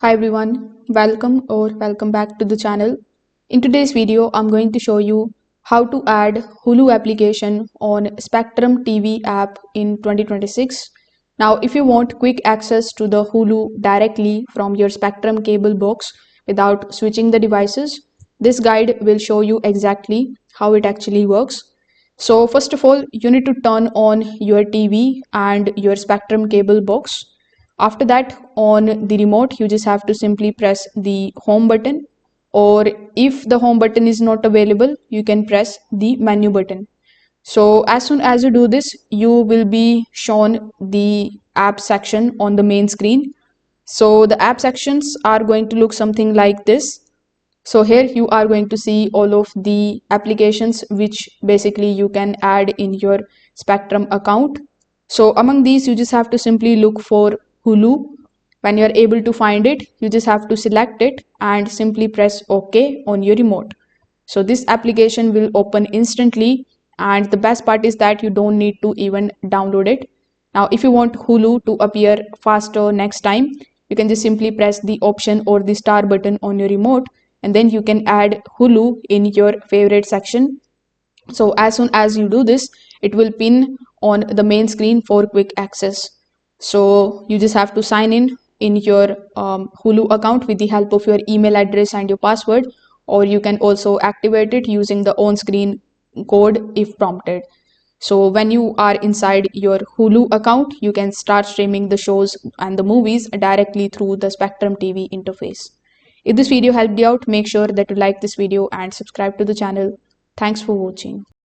Hi everyone, welcome back to the channel. In today's video, I'm going to show you how to add Hulu application on Spectrum TV app in 2026. Now, if you want quick access to the Hulu directly from your Spectrum cable box without switching the devices, this guide will show you exactly how it actually works. So first of all, you need to turn on your TV and your Spectrum cable box. After that, on the remote, you just have to simply press the home button, or if the home button is not available, you can press the menu button. So as soon as you do this, you will be shown the app section on the main screen. So the app sections are going to look something like this. So here you are going to see all of the applications which basically you can add in your Spectrum account. So among these, you just have to simply look for Hulu. When you're able to find it, you just have to select it and simply press OK on your remote. So this application will open instantly, and the best part is that you don't need to even download it. Now, if you want Hulu to appear faster next time, you can just simply press the option or the star button on your remote, and then you can add Hulu in your favorite section. So as soon as you do this, it will pin on the main screen for quick access. So you just have to sign in your Hulu account with the help of your email address and your password, or you can also activate it using the on-screen code if prompted. So when you are inside your Hulu account, you can start streaming the shows and the movies directly through the Spectrum TV interface. If this video helped you out, make sure that you like this video and subscribe to the channel. Thanks for watching.